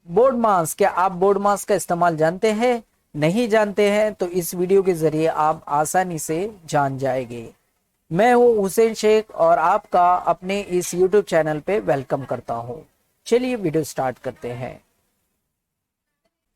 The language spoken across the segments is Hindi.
बोर्ड मास, क्या आप बोर्ड मास का इस्तेमाल जानते हैं? नहीं जानते हैं तो इस वीडियो के जरिए आप आसानी से जान जाएंगे। मैं हूं हुसैन शेख और आपका अपने इस YouTube चैनल पे वेलकम करता हूं। चलिए वीडियो स्टार्ट करते हैं।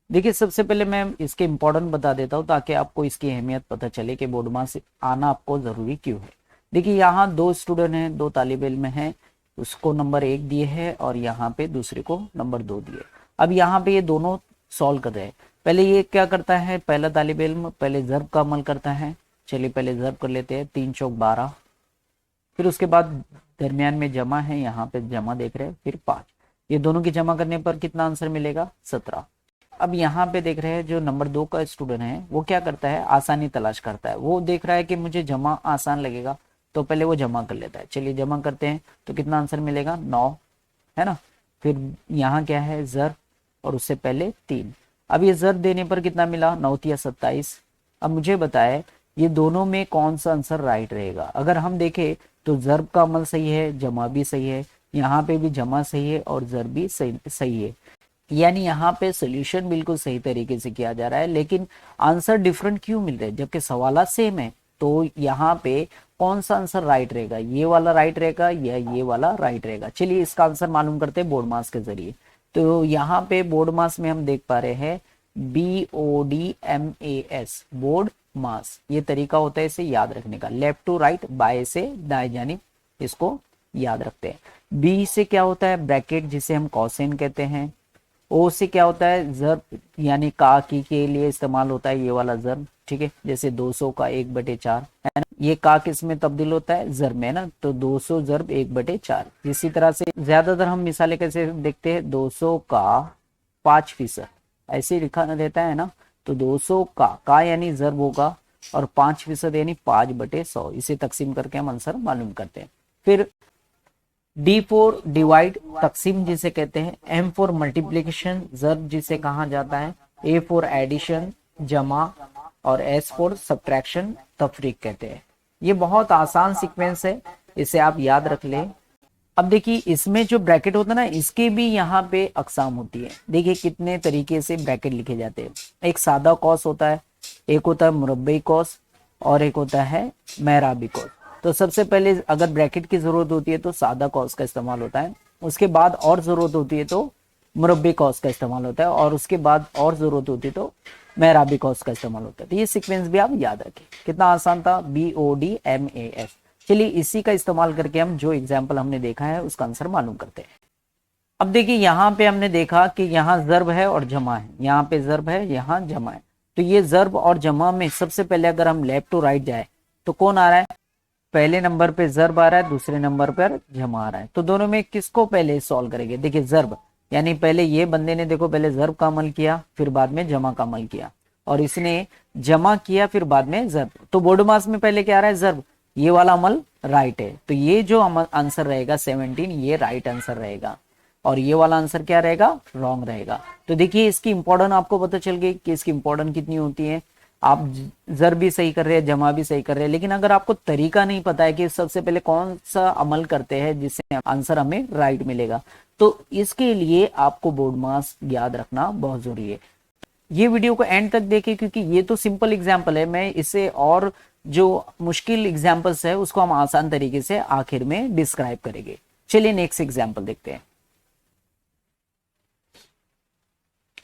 देखिए, सबसे पहले मैं इसके इम्पोर्टेंट बता देता हूं ताकि आपको इसकी अहमियत पता चले कि बोर्ड मास आना आपको जरूरी क्यों है। देखिए, यहाँ दो स्टूडेंट हैं, दो तालिब इल्म हैं, उसको नंबर 1 दिए है और यहाँ पे दूसरे को नंबर 2 दिए। अब यहाँ पे ये दोनों सॉल्व कर रहे हैं। पहले ये क्या करता है, पहला तालिब इल्म पहले ज़र्ब का अमल करता है। चलिए पहले ज़र्ब कर लेते हैं, 3 चौक 12। फिर उसके बाद दरमियान में जमा है, यहाँ पे जमा देख रहे हैं, फिर 5। ये दोनों की जमा करने पर कितना आंसर मिलेगा, 17। अब यहाँ पे देख रहे हैं जो नंबर 2 का स्टूडेंट है वो क्या करता है, आसानी तलाश करता है। वो देख रहा है कि मुझे जमा आसान लगेगा तो पहले वो जमा कर लेता है। चलिए जमा करते हैं तो कितना आंसर मिलेगा, 9, है ना। फिर यहाँ क्या है, ज़र और उससे पहले 3। अब ये ज़र देने पर कितना मिला, 9 या 27। अब मुझे बताए ये दोनों में कौन सा आंसर राइट रहेगा। अगर हम देखें तो ज़र्ब का अमल सही है, जमा भी सही है, यहाँ पे भी जमा सही है और ज़र्ब भी सही है। यानी यहाँ पे सोल्यूशन बिल्कुल सही तरीके से किया जा रहा है, लेकिन आंसर डिफरेंट क्यों मिल रहे हैं जबकि सवाल सेम है। तो यहाँ पे कौन सा आंसर राइट रहेगा, ये वाला राइट रहेगा या ये वाला राइट रहेगा। चलिए इसका आंसर मालूम करते हैं बोर्ड मास के जरिए। तो यहाँ पे बोर्ड मास में हम देख पा रहे हैं BODMAS, बोर्ड मास। ये तरीका होता है इसे याद रखने का, लेफ्ट टू राइट, बाएं से दाएं जानिब, इसको याद रखते हैं। बी से क्या होता है, ब्रैकेट, जिसे हम कॉसेन कहते हैं। ओ से क्या होता है, जर्ब, यानी का की के लिए इस्तेमाल होता है ये वाला जर्ब, ठीक है। जैसे 200 का 1/4 है ना, ये का किस में तब्दील होता है, जर्ब में ना, तो 200 जर्ब 1/4। इसी तरह से ज्यादातर हम मिसालें कैसे देखते हैं, 200 का 5%, ऐसे लिखा रहता है ना। तो 200 का यानी जर्ब होगा और 5% यानी 5/100। इसे तकसीम करके हम आंसर मालूम करते हैं। फिर डी फॉर डिवाइड, तकसीम जिसे कहते हैं। एम फॉर मल्टीप्लीकेशन, ज़र्ब जिसे कहा जाता है। ए फॉर एडिशन, जमा। और एस फॉर सब्ट्रैक्शन, तफरीक कहते हैं। ये बहुत आसान सीक्वेंस है, इसे आप याद रख लें। अब देखिए इसमें जो ब्रैकेट होता है ना, इसके भी यहाँ पे अकसाम होती है। देखिए कितने तरीके से ब्रैकेट लिखे जाते हैं। एक सादा कॉस होता है, एक होता है मुरब्बई कॉस और एक होता है मेहराबी कॉस। तो सबसे पहले अगर ब्रैकेट की जरूरत होती है तो सादा कॉस का इस्तेमाल होता है, उसके बाद और जरूरत होती है तो मुरब्बी कॉस का इस्तेमाल होता है, और उसके बाद और जरूरत होती है तो मेहराबी कॉस का इस्तेमाल होता है। तो ये सीक्वेंस भी आप याद रखें। कितना आसान था, BODMAS। चलिए इसी का इस्तेमाल करके हम जो एग्जाम्पल हमने देखा है उसका आंसर मालूम करते हैं। अब देखिए यहाँ पे हमने देखा कि यहाँ ज़र्ब है और जमा है, यहाँ पे ज़र्ब है, यहाँ जमा है। तो ये ज़र्ब और जमा में सबसे पहले अगर हम लेफ्ट टू राइट जाए तो कौन आ रहा है, पहले नंबर पे ज़र्ब आ रहा है, दूसरे नंबर पर जमा आ रहा है। तो दोनों में किसको पहले सॉल्व करेंगे, देखिए ज़र्ब, यानी पहले ये बंदे ने देखो पहले ज़र्ब का अमल किया फिर बाद में जमा का अमल किया, और इसने जमा किया फिर बाद में ज़र्ब। तो बोर्ड मास में पहले क्या आ रहा है, ज़र्ब, ये वाला अमल राइट है। तो ये जो आंसर रहेगा 17, ये राइट आंसर रहेगा, और ये वाला आंसर क्या रहेगा, रॉन्ग रहेगा। तो देखिए इसकी इंपॉर्टेंट आपको पता चल गई कि इसकी इंपॉर्टेंट कितनी होती है। आप जर भी सही कर रहे हैं, जमा भी सही कर रहे हैं, लेकिन अगर आपको तरीका नहीं पता है कि सबसे पहले कौन सा अमल करते हैं जिससे आंसर हमें राइट मिलेगा, तो इसके लिए आपको बोर्ड मास याद रखना बहुत जरूरी है। ये वीडियो को एंड तक देखें क्योंकि ये तो सिंपल एग्जाम्पल है, मैं इसे और जो मुश्किल एग्जाम्पल्स है उसको हम आसान तरीके से आखिर में डिस्क्राइब करेंगे। चलिए नेक्स्ट एग्जाम्पल देखते हैं।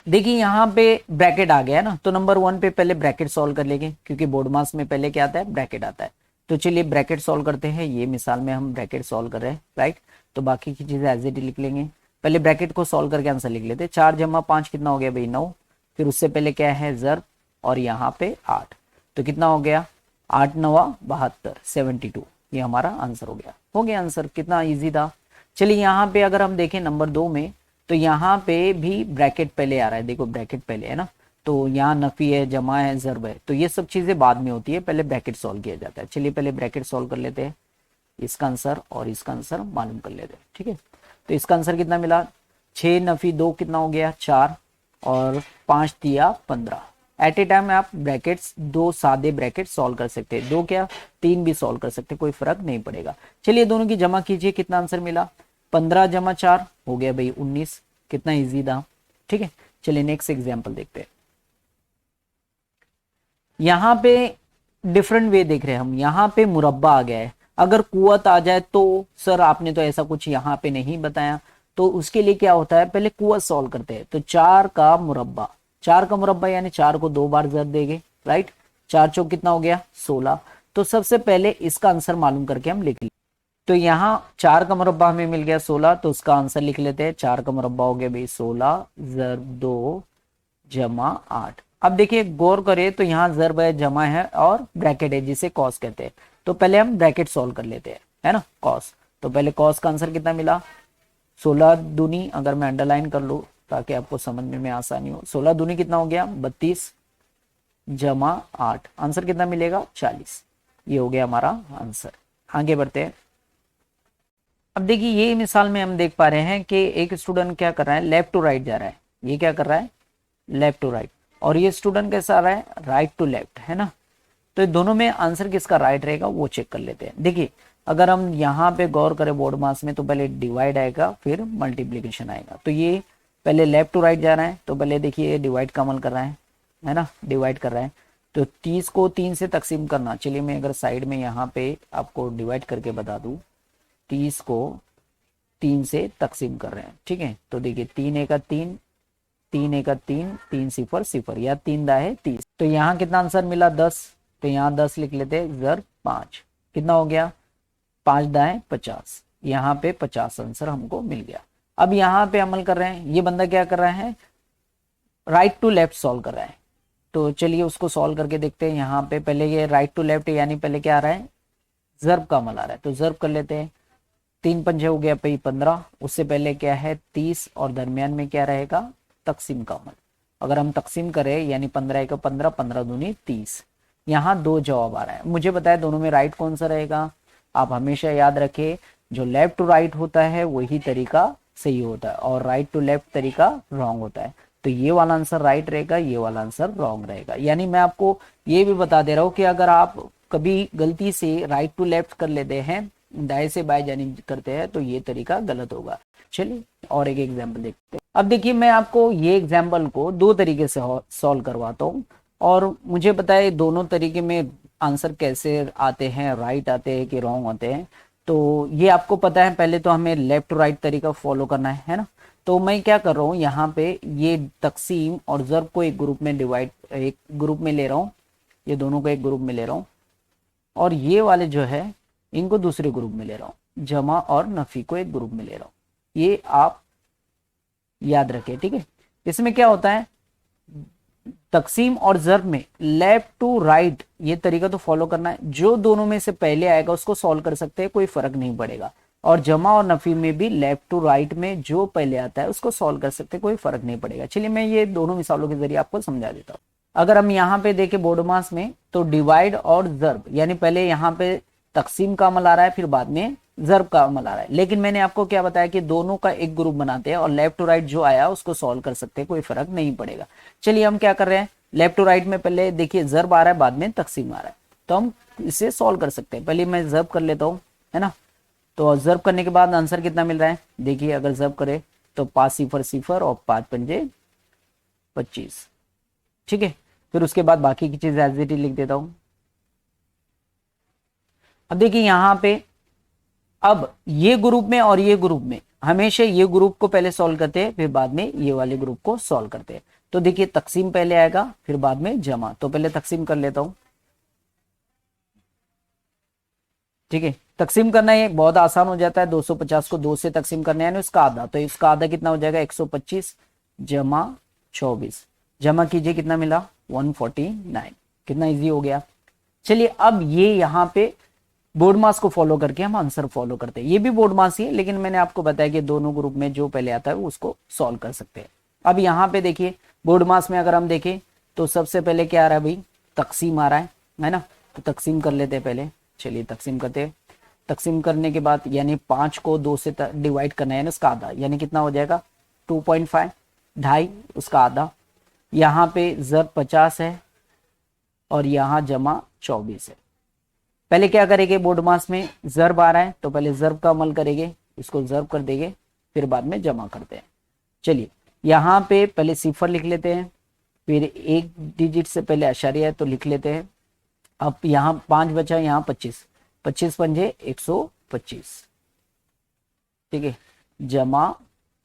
देखिए यहाँ पे ब्रैकेट आ गया है ना, तो नंबर 1 पे पहले ब्रैकेट सॉल्व कर लेंगे क्योंकि बोर्ड मास में पहले क्या आता है, ब्रैकेट आता है। तो चलिए ब्रैकेट सॉल्व करते हैं। ये मिसाल में हम ब्रैकेट सॉल्व कर रहे हैं, राइट। तो बाकी की चीजें एज इट लिख लेंगे। पहले ब्रैकेट को सॉल्व करके आंसर लिख लेते हैं। 4 जमा 5 कितना हो गया भाई, 9। फिर उससे पहले क्या है, ज़र्ब, और यहाँ पे 8। तो कितना हो गया, 8 9 72, 72। ये हमारा आंसर हो गया आंसर। कितना ईजी था। चलिए यहाँ पे अगर हम देखें नंबर 2 में, तो यहाँ पे भी ब्रैकेट पहले आ रहा है, देखो ब्रैकेट पहले है ना। तो यहाँ नफी है, जमा है, ज़र्ब है, तो ये सब चीजें बाद में होती है, पहले ब्रैकेट सॉल्व किया जाता है। चलिए पहले ब्रैकेट सॉल्व कर लेते हैं, इसका आंसर और इसका आंसर मालूम कर लेते हैं, ठीक है। तो इसका आंसर कितना मिला, 6 नफी 2 कितना हो गया, 4, और 5 दिया 15। एट ए टाइम आप ब्रैकेट्स, 2 सादे ब्रैकेट सॉल्व कर सकते हैं, 2 क्या 3 भी सॉल्व कर सकते हैं, कोई फर्क नहीं पड़ेगा। चलिए दोनों की जमा कीजिए, कितना आंसर मिला, 15 जमा 4 हो गया भाई 19। कितना इजी था। ठीक है, चलिए नेक्स्ट एग्जाम्पल देखते हैं। यहाँ पे डिफरेंट वे देख रहे हैं हम, यहाँ पे मुरब्बा आ गया है। अगर कुवत आ जाए तो सर आपने तो ऐसा कुछ यहाँ पे नहीं बताया, तो उसके लिए क्या होता है, पहले कुवत सॉल्व करते हैं। तो 4 का मुरब्बा, 4 का मुरब्बा यानी 4 को 2 बार जर देंगे, राइट। 4 चौक कितना हो गया 16। तो सबसे पहले इसका आंसर मालूम करके हम लिख लें। तो यहाँ 4 का मुरब्बा हमें मिल गया 16, तो उसका आंसर लिख लेते हैं। 4 का मुरब्बा हो गया भाई 16 जर 2 जमा 8। अब देखिए गौर करें तो यहाँ जर्ब है, जमा है और ब्रैकेट है जिसे कॉस कहते हैं। तो पहले हम ब्रैकेट सॉल्व कर लेते हैं, है ना, कॉस। तो पहले कॉस का आंसर कितना मिला 16 दूनी, अगर मैं अंडरलाइन कर लूँ ताकि आपको समझने में आसानी हो, 16 दूनी कितना हो गया 32 जमा 8, आंसर कितना मिलेगा 40। ये हो गया हमारा आंसर। आगे बढ़ते हैं। अब देखिए ये मिसाल में हम देख पा रहे हैं कि एक स्टूडेंट क्या कर रहा है, लेफ्ट टू राइट जा रहा है। ये क्या कर रहा है, लेफ्ट टू राइट, और ये स्टूडेंट कैसा आ रहा है, राइट टू लेफ्ट, है ना। तो दोनों में आंसर किसका राइट रहेगा वो चेक कर लेते हैं। देखिए अगर हम यहाँ पे गौर करें बोर्ड मास में, तो पहले डिवाइड आएगा फिर मल्टीप्लीकेशन आएगा। तो ये पहले लेफ्ट टू राइट जा रहा है, तो पहले देखिए डिवाइड का अमल कर रहा है ना, डिवाइड कर रहा है। तो 30 को 3 से तकसीम करना, चलिए मैं अगर साइड में यहाँ पे आपको डिवाइड करके बता दूं, 30 को 3 से तकसीम कर रहे हैं, ठीक है। तो देखिए 3 एका 3, 3 एका 3, 3 सिफर सिफर, या 3 दा है 30। तो यहाँ कितना आंसर मिला 10, तो यहाँ 10 लिख लेते हैं, जर 5 कितना हो गया 5 दा है 50, यहाँ पे 50 आंसर हमको मिल गया। अब यहाँ पे अमल कर रहे हैं, ये बंदा क्या कर रहा है, राइट टू लेफ्ट सॉल्व कर रहा है। तो चलिए उसको सॉल्व करके देखते हैं। यहाँ पे पहले ये राइट टू लेफ्ट यानी पहले क्या आ रहा है, जर्ब का अमल आ रहा है, तो जर्ब कर लेते हैं। 3 पंजे हो गया 15, उससे पहले क्या है 30, और दरमियान में क्या रहेगा तकसीम का अमल। अगर हम तकसीम करें यानी 15 का 15, 15 दूनी 30। यहाँ 2 जवाब आ रहा है, मुझे बताया दोनों में राइट कौन सा रहेगा। आप हमेशा याद रखें जो लेफ्ट टू राइट होता है वही तरीका सही होता है, और राइट टू लेफ्ट तरीका रॉन्ग होता है। तो ये वाला आंसर राइट रहेगा, ये वाला आंसर रॉन्ग रहेगा। यानी मैं आपको ये भी बता दे रहा हूँ कि अगर आप कभी गलती से राइट टू लेफ्ट कर लेते हैं, दाएं से बाएं जानिब करते हैं, तो ये तरीका गलत होगा। चलिए और एक एग्जाम्पल देखते हैं। अब देखिए मैं आपको ये एग्जाम्पल को 2 तरीके से सॉल्व करवाता हूँ, और मुझे पता है दोनों तरीके में आंसर कैसे आते हैं, राइट आते हैं कि रॉन्ग आते हैं। तो ये आपको पता है, पहले तो हमें लेफ्ट टू राइट तरीका फॉलो करना है ना। तो मैं क्या कर रहा हूँ, यहाँ पे ये तकसीम और ज़र्ब को एक ग्रुप में डिवाइड, एक ग्रुप में ले रहा हूँ, ये दोनों को एक ग्रुप में ले रहा हूँ, और ये वाले जो है इनको दूसरे ग्रुप में ले रहा हूँ, जमा और नफी को एक ग्रुप में ले रहा हूँ। ये आप याद रखें, ठीक है। इसमें क्या होता है, तकसीम और ज़र्ब में लेफ्ट टू राइट ये तरीका तो फॉलो करना है, जो दोनों में से पहले आएगा उसको सॉल्व कर सकते हैं, कोई फर्क नहीं पड़ेगा। और जमा और नफी में भी लेफ्ट टू राइट में जो पहले आता है उसको सॉल्व कर सकते हैं, कोई फर्क नहीं पड़ेगा। चलिए मैं ये दोनों मिसालों के जरिए आपको समझा देता हूँ। अगर हम यहाँ पे देखें बोर्ड मास में, तो डिवाइड और ज़र्ब यानी पहले यहाँ पे तकसीम का अमल आ रहा है, फिर बाद में ज़र्ब का अमल आ रहा है। लेकिन मैंने आपको क्या बताया कि दोनों का एक ग्रुप बनाते हैं, और लेफ्ट टू राइट जो आया उसको सॉल्व कर सकते हैं, कोई फर्क नहीं पड़ेगा। चलिए हम क्या कर रहे हैं, लेफ्ट टू राइट में पहले देखिए ज़र्ब आ रहा है, बाद में तकसीम आ रहा है, तो हम इसे सॉल्व कर सकते हैं। पहले मैं ज़र्ब कर लेता हूँ, है ना। तो ज़र्ब करने के बाद आंसर कितना मिल रहा है, देखिए अगर ज़र्ब करे तो 5 सिफर सिफर और 5 पंजे 25, ठीक है। फिर उसके बाद बाकी की चीज़ एज इट इज लिख देता हूँ। अब देखिए यहाँ पे अब ये ग्रुप में और ये ग्रुप में हमेशा ये ग्रुप को पहले सॉल्व करते हैं, फिर बाद में ये वाले ग्रुप को सॉल्व करते हैं। तो देखिए तकसीम पहले आएगा, फिर बाद में जमा। तो पहले तकसीम कर लेता हूं, ठीक है। तकसीम करना ये बहुत आसान हो जाता है, 250 को 2 से तकसीम करना है, इसका आधा, तो इसका आधा कितना हो जाएगा 125 जमा 24, जमा कीजिए कितना मिला 149, कितना इजी हो गया। चलिए अब ये यहाँ पे बोर्ड मास को फॉलो करके हम आंसर फॉलो करते हैं। ये भी बोर्ड मास ही है, लेकिन मैंने आपको बताया कि दोनों ग्रुप में जो पहले आता है उसको सॉल्व कर सकते हैं। अब यहाँ पे देखिए बोर्ड मास में अगर हम देखें तो सबसे पहले क्या आ रहा है भाई, तकसीम आ रहा है ना। तो तकसीम कर लेते हैं पहले, चलिए तकसीम करते हैं। तकसीम करने के बाद यानी 5 को 2 से डिवाइड करना है ना, उसका आधा यानी कितना हो जाएगा 2.5, 2.5 उसका आधा। यहाँ पे ज़र्ब 50 है और यहाँ जमा 24 है। पहले क्या करेंगे, बोर्ड मास में ज़र्ब आ रहा है तो पहले ज़र्ब का अमल करेंगे, इसको ज़र्ब कर देंगे, फिर बाद में जमा करते हैं। चलिए यहाँ पे पहले सिफर लिख लेते हैं, फिर एक डिजिट से पहले आशार्य है तो लिख लेते हैं। अब यहाँ 5 बचा, यहाँ 25, 25 पंजे 125, ठीक है, जमा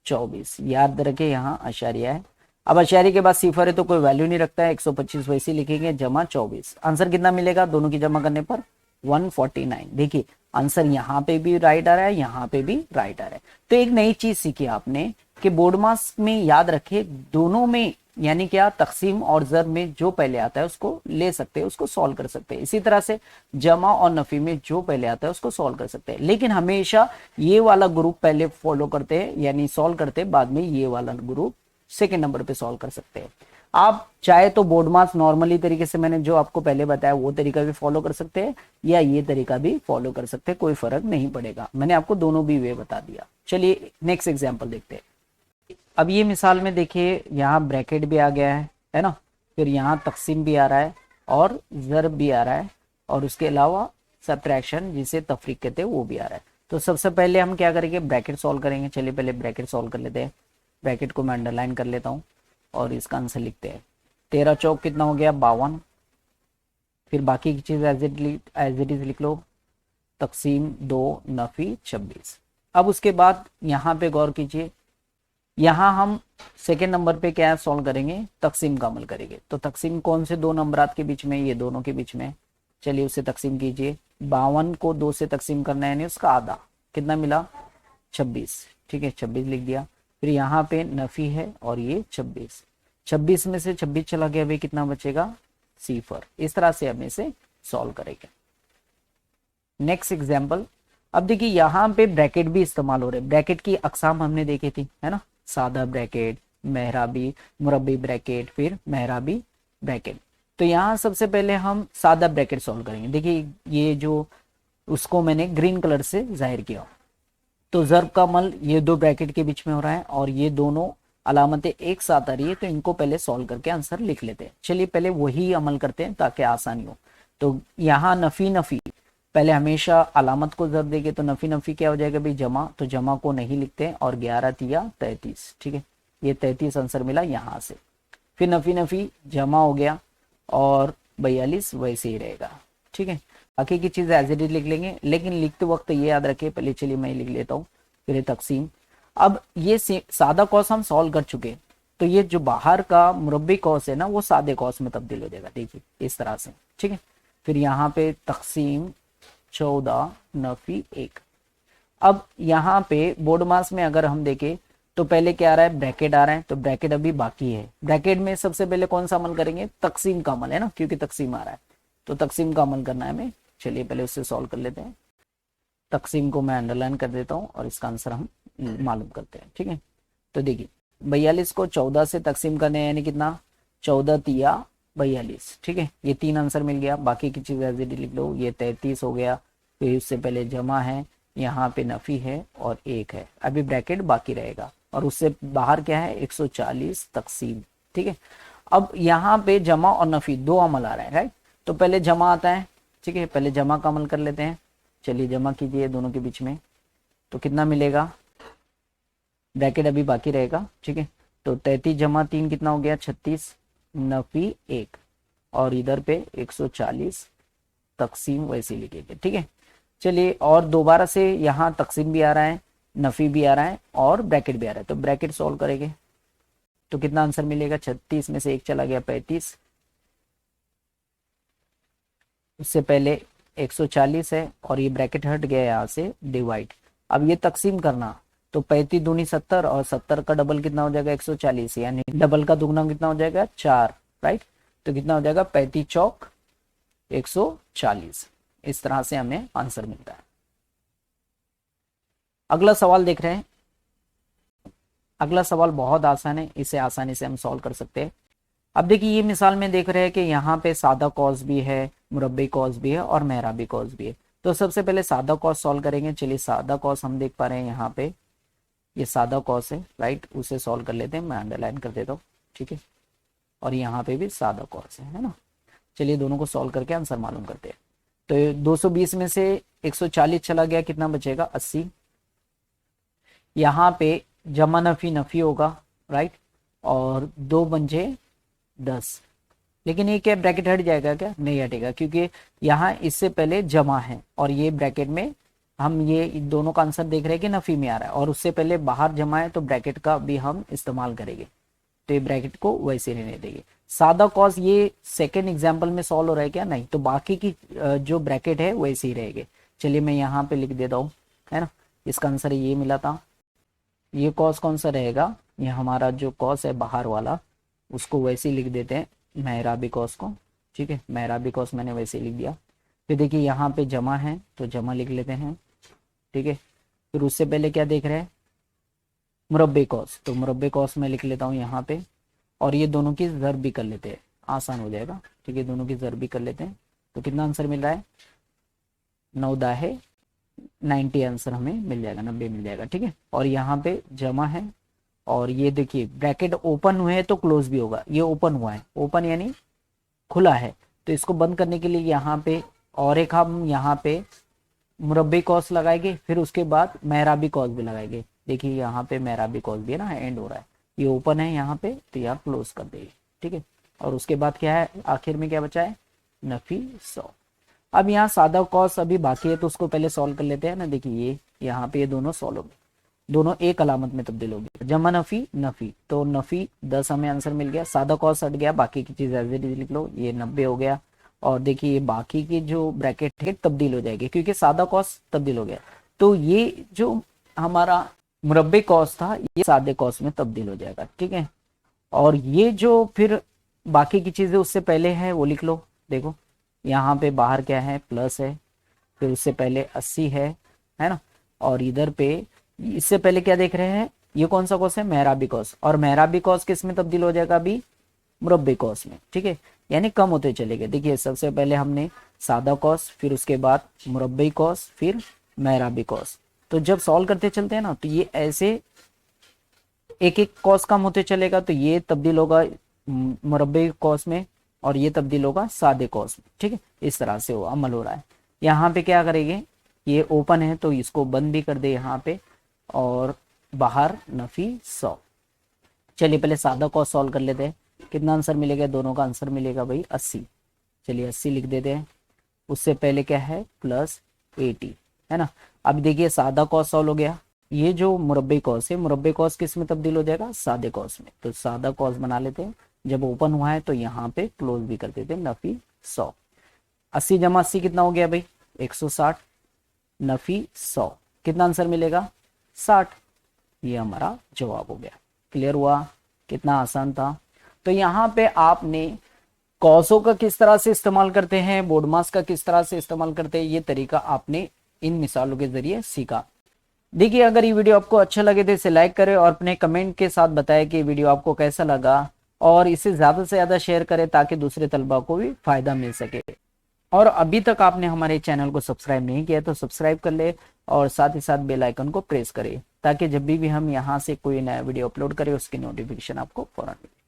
24, याद रखे यहाँ आशार्य है। अब आशार्य के बाद सिफर है तो कोई वैल्यू नहीं रखता है, 125 वैसे लिखेंगे, जमा 24। आंसर कितना मिलेगा दोनों की जमा करने पर? 149। देखिए आंसर यहाँ पे भी राइट आ रहा है, यहाँ पे भी राइट आ रहा है। तो एक नई चीज सीखी आपने कि बोर्ड मास में याद रखे दोनों में, यानी क्या, तकसीम और ज़र में जो पहले आता है उसको ले सकते हैं, उसको सॉल्व कर सकते हैं। इसी तरह से जमा और नफी में जो पहले आता है उसको सॉल्व कर सकते हैं, लेकिन हमेशा ये वाला ग्रुप पहले फॉलो करते हैं, यानी सॉल्व करते हैं, बाद में ये वाला ग्रुप सेकेंड नंबर पे सॉल्व कर सकते हैं। आप चाहे तो बोर्ड मास नॉर्मली तरीके से मैंने जो आपको पहले बताया वो तरीका भी फॉलो कर सकते हैं, या ये तरीका भी फॉलो कर सकते हैं, कोई फर्क नहीं पड़ेगा। मैंने आपको दोनों भी वे बता दिया। चलिए नेक्स्ट एग्जाम्पल देखते हैं। अब ये मिसाल में देखिए यहाँ ब्रैकेट भी आ गया है ना, फिर यहाँ तकसीम भी आ रहा है और ज़रब भी आ रहा है, और उसके अलावा सब्ट्रैक्शन जिसे तफरीक कहते हैं वो भी आ रहा है। तो सबसे पहले हम क्या करेंगे, ब्रैकेट सॉल्व करेंगे। चलिए पहले ब्रैकेट सॉल्व कर लेते हैं। ब्रैकेट को मैं अंडरलाइन कर लेता हूँ और इसका आंसर लिखते हैं। 13 चौक कितना हो गया, 52। फिर बाकी की चीज़ एज इट इज लिख लो, तकसीम 2 नफी 26। अब उसके बाद यहाँ पे गौर कीजिए, यहाँ हम सेकेंड नंबर पे क्या सॉल्व करेंगे, तकसीम का अमल करेंगे। तो तकसीम कौन से दो नंबरात के बीच में, ये दोनों के बीच में। चलिए उससे तकसीम कीजिए। 52 को 2 से तकसीम करना है, यानी उसका आधा, कितना मिला, 26, ठीक है, 26 लिख दिया। फिर यहाँ पे नफी है और ये 26, 26 में से 26 चला गया, भाई कितना बचेगा, सिफर। इस तरह से हम इसे सॉल्व करेंगे। Next example. अब देखिए यहाँ पे ब्रैकेट भी इस्तेमाल हो रहे हैं। ब्रैकेट की अकसाम हमने देखी थी, है ना, सादा ब्रैकेट, मेहराबी, मुरब्बी ब्रैकेट, फिर मेहराबी ब्रैकेट। तो यहाँ सबसे पहले हम सादा ब्रैकेट सॉल्व करेंगे। देखिए ये जो उसको मैंने ग्रीन कलर से जाहिर किया, तो ज़र्ब का अमल ये दो ब्रैकेट के बीच में हो रहा है और ये दोनों अलामतें एक साथ आ रही है, तो इनको पहले सॉल्व करके आंसर लिख लेते हैं। चलिए पहले वही अमल करते हैं ताकि आसानी हो। तो यहाँ नफी नफी, पहले हमेशा अलामत को ज़र्ब देंगे, तो नफी नफी क्या हो जाएगा भाई, जमा। तो जमा को नहीं लिखते हैं, और 11 तिया 33, ठीक है, ये 33 आंसर मिला यहाँ से। फिर नफी नफी जमा हो गया और 42 वैसे ही रहेगा, ठीक है। बाकी की चीज़ एज इट इज लिख लेंगे, लेकिन लिखते वक्त ये याद रखे, पहले चलिए मैं लिख लेता हूँ, फिर तकसीम। अब ये सादा कॉस हम सॉल्व कर चुके, तो ये जो बाहर का मुरब्बी कॉस है ना, वो सादे कॉस में तब्दील हो जाएगा, देखिए इस तरह से, ठीक है। फिर यहाँ पे तकसीम 14 नफी 1। अब यहाँ पे बोर्ड मास में अगर हम देखें तो पहले क्या आ रहा है, ब्रैकेट आ रहा है, तो ब्रैकेट अभी बाकी है। ब्रैकेट में सबसे पहले कौन सा अमल करेंगे, तकसीम का अमल, है ना, क्योंकि तकसीम आ रहा है, तो तकसीम का अमल करना है हमें। चलिए पहले उससे सॉल्व कर लेते हैं। तकसीम को मैं अंडरलाइन कर देता हूँ और इसका आंसर हम मालूम करते हैं, ठीक है। तो देखिए 42 को 14 से तकसीम करने हैं, यानी कितना, 14 तिया 42, ठीक है, ये 3 आंसर मिल गया। बाकी की चीज़ एज इट इज लिख लो, ये 33 हो गया, फिर उससे पहले जमा है, यहाँ पे नफी है और 1 है, अभी ब्रैकेट बाकी रहेगा, और उससे बाहर क्या है, 140 तकसीम, ठीक है। अब यहाँ पे जमा और नफी दो अमल आ रहे हैं, राइट। तो पहले जमा आता है, ठीक है, पहले जमा का अमल कर लेते हैं। चलिए जमा कीजिए दोनों के बीच में, तो कितना मिलेगा, ब्रैकेट अभी बाकी रहेगा, ठीक है। तो 33 जमा 3 कितना हो गया, 36 नफी 1, और इधर पे 140 तकसीम वैसे लिखेंगे, ठीक है। चलिए और दोबारा से यहाँ तकसीम भी आ रहा है, नफी भी आ रहा है और ब्रैकेट भी आ रहा है, तो ब्रैकेट सॉल्व करेंगे तो कितना आंसर मिलेगा, 36 में से 1 चला गया, 35, उससे पहले 140 है और ये ब्रैकेट हट गया यहाँ से, डिवाइड। अब ये तकसीम करना, तो 35 दूनी 70 और 70 का डबल कितना हो जाएगा, 140, यानी डबल का दुगना कितना हो जाएगा, 4, राइट। तो कितना हो जाएगा, 35 चौक 140। इस तरह से हमें आंसर मिलता है। अगला सवाल देख रहे हैं। अगला सवाल बहुत आसान है, इसे आसानी से हम सॉल्व कर सकते हैं। अब देखिए ये मिसाल में देख रहे हैं कि यहाँ पे सादा कॉस भी है, मुरब्बी कॉस भी है और मेहराबी कॉस भी है। तो सबसे पहले सादा कॉस सॉल्व करेंगे। चलिए सादा कॉस हम देख पा रहे हैं यहाँ पे, ये सादा कॉस है, राइट, उसे सॉल्व कर लेते हैं। मैं अंडरलाइन कर देता हूँ, ठीक है, और यहाँ पे भी सादा कॉस है ना। चलिए दोनों को सॉल्व करके आंसर मालूम करते हैं। तो 220 में से 140 चला गया, कितना बचेगा, 80। यहाँ पे जमा नफी नफी होगा, राइट, और 2 पंजे 10। लेकिन ये क्या ब्रैकेट हट जाएगा क्या? नहीं हटेगा, क्योंकि यहाँ इससे पहले जमा है और ये ब्रैकेट में हम ये दोनों का आंसर देख रहे हैं कि नफी में आ रहा है, और उससे पहले बाहर जमा है तो ब्रैकेट का भी हम इस्तेमाल करेंगे, तो ये ब्रैकेट को वैसे रहने देंगे। सादा कॉस ये सेकेंड एग्जाम्पल में सॉल्व हो रहा है क्या? नहीं, तो बाकी की जो ब्रैकेट है वैसे ही रहेंगे। चलिए मैं यहाँ पे लिख देता हूँ, है ना, इसका आंसर ये मिला था। ये कॉस कौन सा रहेगा? ये हमारा जो कॉस है बाहर वाला, उसको वैसे ही लिख देते हैं, मेहराबी कॉस को। ठीक है, मेहराबी कॉस मैंने वैसे ही लिख दिया। फिर देखिए यहाँ पे जमा है तो जमा लिख लेते हैं। ठीक है, फिर उससे पहले क्या देख रहे हैं? मुरब्बे कॉस, तो मुरब्बे कॉस मैं लिख लेता हूँ यहाँ पे, और ये दोनों की ज़र्ब भी कर लेते हैं, आसान हो जाएगा। ठीक है, दोनों की ज़र्ब भी कर लेते हैं। तो कितना आंसर मिल रहा है? 9 दाहे 90 आंसर हमें मिल जाएगा, 90 मिल जाएगा। ठीक है, और यहाँ पे जमा है, और ये देखिए ब्रैकेट ओपन हुए हैं तो क्लोज भी होगा। ये ओपन हुआ है, ओपन यानी खुला है, तो इसको बंद करने के लिए यहाँ पे और एक हम यहाँ पे मुरब्बे कॉस लगाएंगे, फिर उसके बाद मेहराबी कॉस भी लगाएंगे। देखिए यहाँ पे मेहराबी कॉस भी है ना, एंड हो रहा है, ये ओपन है यहाँ पे, तो यहाँ क्लोज कर देंगे। ठीक है, और उसके बाद क्या है, आखिर में क्या बचा है? नफी 100। अब यहाँ सादा कॉस अभी बाकी है, तो उसको पहले सॉल्व कर लेते हैं ना। देखिए ये यहाँ पे ये दोनों सॉल्व हो गए, दोनों एक अलामत में तब्दील हो गए, जमा नफी नफी, तो नफी 10 हमें आंसर मिल गया। सादा कॉस हट गया, बाकी की चीज एज इट इज लिख लो, ये 90 हो गया। और देखिए बाकी की जो ब्रैकेट है तब्दील हो जाएगी, क्योंकि सादा कॉस तब्दील हो गया, तो ये जो हमारा मुरब्बे कॉस था ये सादे कॉस में तब्दील हो जाएगा। ठीक है, और ये जो फिर बाकी की चीजें उससे पहले है वो लिख लो। देखो यहाँ पे बाहर क्या है? प्लस है, फिर उससे पहले 80 है ना, और इधर पे इससे पहले क्या देख रहे हैं? ये कौन सा कॉस है? मेहराबी कॉस, और मेहराबी कॉस किस में तब्दील हो जाएगा? अभी मुरब्बे कॉस में। ठीक है, यानी कम होते चले गए। देखिए सबसे पहले हमने सादा कॉस, फिर उसके बाद मुरब्बे कॉस, फिर मेहराबी कॉस। तो जब सॉल्व करते चलते हैं ना, तो ये ऐसे एक एक कॉस कम होते चलेगा, तो ये तब्दील होगा मुरब्बे कॉस में, और ये तब्दील होगा सादे कॉस में। ठीक है, इस तरह से वो अमल हो रहा है। यहाँ पे क्या करेंगे? ये ओपन है तो इसको बंद भी कर दे यहाँ पे, और बाहर नफी 100। चलिए पहले सादा कॉस सॉल्व कर लेते हैं। कितना आंसर मिलेगा? दोनों का आंसर मिलेगा भाई 80। चलिए 80 लिख देते हैं। उससे पहले क्या है? प्लस 80, है ना। अब देखिए सादा कॉस सॉल्व हो गया। ये जो मुरब्बे कॉस है, मुरब्बे कॉस किस में तब्दील हो जाएगा? सादे कॉस में। तो सादा कॉस बना लेते हैं, जब ओपन हुआ है तो यहाँ पे क्लोज भी कर देते हैं, नफी 100। 80 जमा 80 कितना हो गया भाई? 160, नफी 100, कितना आंसर मिलेगा? 60। ये हमारा जवाब हो गया। क्लियर हुआ? कितना आसान था। तो यहाँ पे आपने कॉसों का किस तरह से इस्तेमाल करते हैं, बोर्ड मास का किस तरह से इस्तेमाल करते हैं, ये तरीका आपने इन मिसालों के जरिए सीखा। देखिए अगर ये वीडियो आपको अच्छा लगे तो इसे लाइक करें, और अपने कमेंट के साथ बताएं कि वीडियो आपको कैसा लगा, और इसे ज्यादा से ज्यादा शेयर करें ताकि दूसरे तलबा को भी फायदा मिल सके। और अभी तक आपने हमारे चैनल को सब्सक्राइब नहीं किया तो सब्सक्राइब कर ले, और साथ ही साथ बेल आइकन को प्रेस करें, ताकि जब भी हम यहाँ से कोई नया वीडियो अपलोड करें उसकी नोटिफिकेशन आपको फौरन मिले।